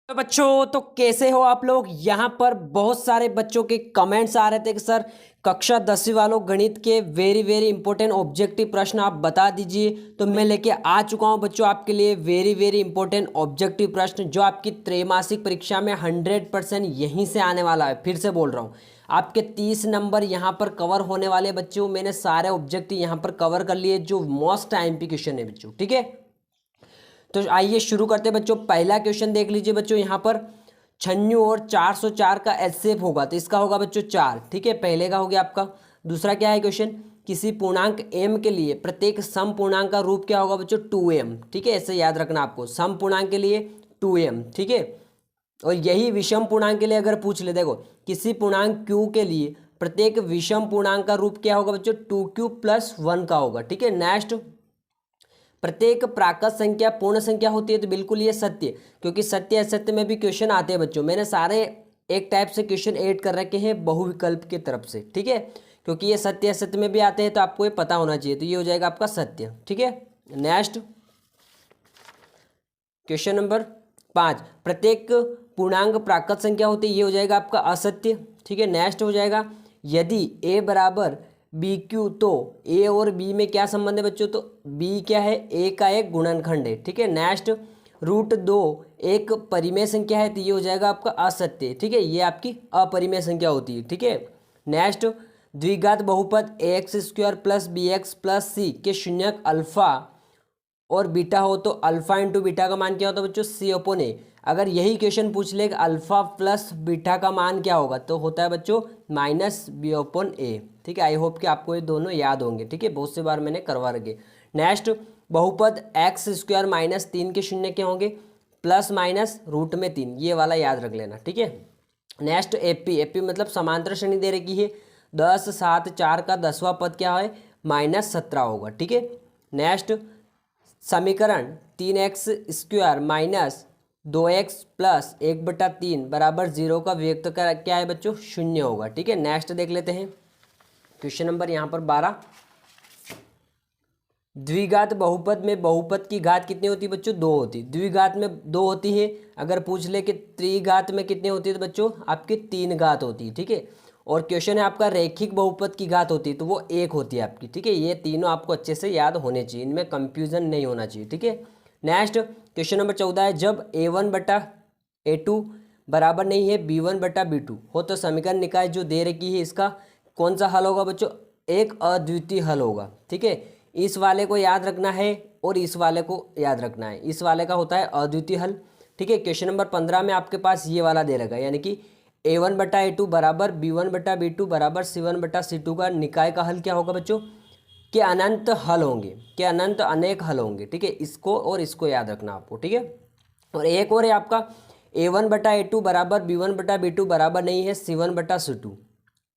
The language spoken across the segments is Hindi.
तो बच्चों, तो कैसे हो आप लोग। यहाँ पर बहुत सारे बच्चों के कमेंट्स आ रहे थे कि सर कक्षा 10वीं वालों गणित के वेरी वेरी इंपॉर्टेंट ऑब्जेक्टिव प्रश्न आप बता दीजिए। तो मैं लेके आ चुका हूँ बच्चों आपके लिए वेरी वेरी इंपॉर्टेंट ऑब्जेक्टिव प्रश्न जो आपकी त्रैमासिक परीक्षा में 100% यहीं से आने वाला है। फिर से बोल रहा हूँ, आपके 30 नंबर यहाँ पर कवर होने वाले बच्चों। मैंने सारे ऑब्जेक्टिव यहाँ पर कवर कर लिए जो मोस्ट IMP क्वेश्चन है बच्चों, ठीक है। तो आइए शुरू करते हैं बच्चों। पहला क्वेश्चन देख लीजिए बच्चों, यहाँ पर 96 और 404 का एचसीएफ होगा तो इसका होगा बच्चों 4, ठीक है। पहले का हो गया आपका। दूसरा क्या है क्वेश्चन, किसी पूर्णांक m के लिए प्रत्येक सम पूर्णांक का रूप क्या होगा बच्चों 2m, ठीक है। ऐसे याद रखना आपको, सम पूर्णांक के लिए 2m, ठीक है। और यही विषम पूर्णांक के लिए अगर पूछ ले, देखो किसी पूर्णांक q के लिए प्रत्येक विषम पूर्णांक का रूप क्या होगा बच्चों 2q + 1 का होगा, ठीक है। नेक्स्ट, प्रत्येक प्राकृत संख्या पूर्ण संख्या होती है तो बिल्कुल ये सत्य, क्योंकि सत्य असत्य में भी क्वेश्चन आते हैं बच्चों। मैंने सारे एक टाइप से क्वेश्चन ऐड कर रखे हैं बहुविकल्प की तरफ से, ठीक है। क्योंकि ये सत्य असत्य में भी आते हैं तो आपको ये पता होना चाहिए, तो ये हो जाएगा आपका सत्य, ठीक है। नेक्स्ट क्वेश्चन नंबर 5, प्रत्येक पूर्णांक प्राकृत संख्या होती है, ये हो जाएगा आपका असत्य, ठीक है। नेक्स्ट हो जाएगा, यदि a बराबर बी क्यू तो a और b में क्या संबंध है बच्चों, तो b क्या है, a का एक गुणनखंड है, ठीक है। नेक्स्ट, √2 एक परिमेय संख्या है तो ये हो जाएगा आपका असत्य, ठीक है। ये आपकी अपरिमेय संख्या होती है, ठीक है। नेक्स्ट, द्विघात बहुपद ax² + bx + c के शून्यक अल्फा और बीटा हो तो अल्फा इंटू बीटा का मान क्या होता है बच्चों c/a। अगर यही क्वेश्चन पूछ ले कि अल्फा प्लस बीटा का मान क्या होगा तो होता है बच्चों -b/a, ठीक है। आई होप कि आपको ये दोनों याद होंगे, ठीक है, बहुत से बार मैंने करवा रखे। नेक्स्ट, बहुपद x² - 3 के शून्य क्या होंगे, ±√3, ये वाला याद रख लेना, ठीक है। नेक्स्ट, एपी मतलब समांतर श्रेणी दे रखी है, 10, 7, 4 का 10वां पद क्या है -17 होगा, ठीक है। नेक्स्ट, समीकरण 3x² - 2x + 1/3 = 0 का वियुक्त क्या है बच्चों 0 होगा, ठीक है। नेक्स्ट देख लेते हैं क्वेश्चन नंबर यहाँ पर 12, द्विघात बहुपद में बहुपद की घात कितनी होती है बच्चों 2 होती है, द्विघात में 2 होती है। अगर पूछ ले कि त्रिघात में कितनी होती है तो बच्चों आपकी 3 घात होती है, ठीक है। और क्वेश्चन है आपका रैखिक बहुपद की घात होती है तो वो 1 होती है आपकी, ठीक है। ये तीनों आपको अच्छे से याद होने चाहिए, इनमें कंफ्यूजन नहीं होना चाहिए, ठीक है। नेक्स्ट क्वेश्चन नंबर 14 है, जब a1/a2 बराबर नहीं है b1/b2 हो तो समीकरण निकाय जो दे रखी है इसका कौन सा हल होगा बच्चों, एक अद्वितीय हल होगा, ठीक है। इस वाले को याद रखना है और इस वाले को याद रखना है, इस वाले का होता है अद्वितीय हल, ठीक है। क्वेश्चन नंबर 15 में आपके पास ये वाला दे रखा है, यानी कि a1/a2 बराबर b1/b2 बराबर c1/c2 का निकाय का हल क्या होगा बच्चों, के अनंत हल होंगे, के अनंत अनेक हल होंगे, ठीक है। इसको और इसको याद रखना आपको, ठीक है। और एक और है आपका a1/a2 बराबर b1/b2 बराबर नहीं है c1/c2,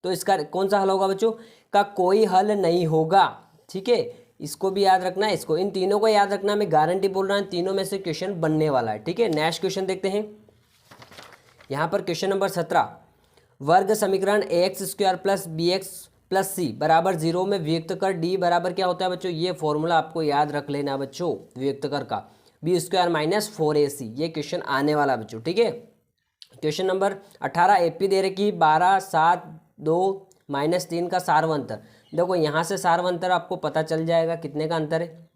तो इसका कौन सा हल होगा बच्चों, का कोई हल नहीं होगा, ठीक है। इसको भी याद रखना है, इसको, इन तीनों को याद रखना, मैं गारंटी बोल रहा हूँ तीनों में से क्वेश्चन बनने वाला है, ठीक है। नेक्स्ट क्वेश्चन देखते हैं यहाँ पर क्वेश्चन नंबर 17, वर्ग समीकरण ax² + bx + c बराबर 0 में वियुक्त कर d बराबर क्या होता है बच्चों, ये फॉर्मूला आपको याद रख लेना बच्चों वियुक्त कर का, b² - 4ac, ये क्वेश्चन आने वाला बच्चों, ठीक है। क्वेश्चन नंबर 18, एपी दे रखी 12, 7, 2, -3 का सार्वंतर। देखो यहाँ से सार्वंतर आपको पता चल जाएगा कितने का अंतर है,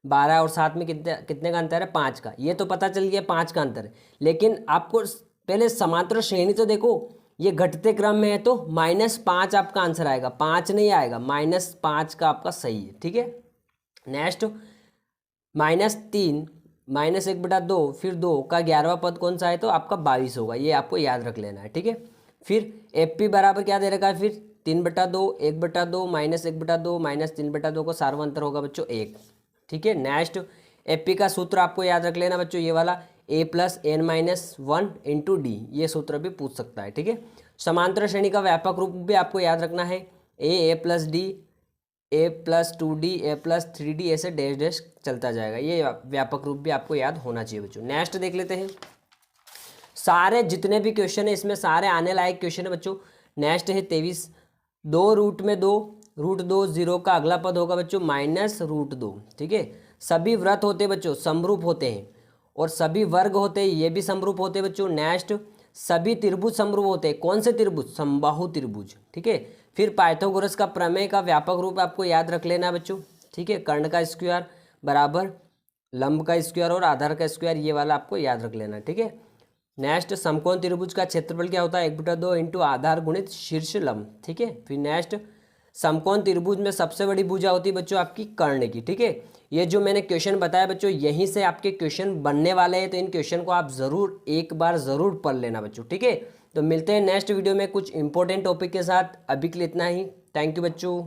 12 और 7 में कितने कितने का अंतर है 5 का, ये तो पता चल गया 5 का अंतर है। लेकिन आपको पहले समांतर श्रेणी तो देखो, ये घटते क्रम में है तो -5 आपका आंसर आएगा, 5 नहीं आएगा, -5 का आपका सही है, ठीक है। नेक्स्ट, -3 -1/2 फिर 2 का 11वां पद कौन सा है तो आपका 22 होगा, ये आपको याद रख लेना है, ठीक है। फिर एपी बराबर क्या दे रखा है, फिर 3/2 1/2 -1/2 -3/2 का सार्वंतर होगा बच्चों 1, ठीक है। नेक्स्ट, एपी का सूत्र आपको याद रख लेना बच्चों, ये वाला a + n - 1 × d, ये सूत्र भी पूछ सकता है, ठीक है। समांतर श्रेणी का व्यापक रूप भी आपको याद रखना है, a + d, a + 2d, a + 3d, ऐसे डैश डैश चलता जाएगा, ये व्यापक रूप भी आपको याद होना चाहिए बच्चों। नेक्स्ट देख लेते हैं, सारे जितने भी क्वेश्चन है इसमें सारे आने लायक क्वेश्चन है बच्चों। नेक्स्ट है 23, 2√2 √2 0 का अगला पद होगा बच्चों -√2, ठीक है। सभी व्रत होते हैं बच्चों समरूप होते हैं और सभी वर्ग होते हैं ये भी समरूप होते हैं बच्चों। नेक्स्ट, सभी त्रिभुज समरूप होते हैं। कौन से त्रिभुज? समबाहु त्रिभुज, ठीक है। फिर पाइथागोरस का प्रमेय का व्यापक रूप आपको याद रख लेना बच्चों, ठीक है। कर्ण का स्क्वायर बराबर लंब का स्क्वायर और आधार का स्क्वायर, ये वाला आपको याद रख लेना, ठीक है। नेक्स्ट, समकोण त्रिभुज का क्षेत्रफल क्या होता है? 1/2 इंटू आधार गुणित शीर्ष लंब, ठीक है। फिर नेक्स्ट, समकोण त्रिभुज में सबसे बड़ी भुजा होती है बच्चों आपकी कर्ण की, ठीक है। ये जो मैंने क्वेश्चन बताया बच्चों, यहीं से आपके क्वेश्चन बनने वाले हैं, तो इन क्वेश्चन को आप जरूर एक बार जरूर पढ़ लेना बच्चों, ठीक है। तो मिलते हैं नेक्स्ट वीडियो में कुछ इंपॉर्टेंट टॉपिक के साथ। अभी के लिए इतना ही। थैंक यू बच्चों।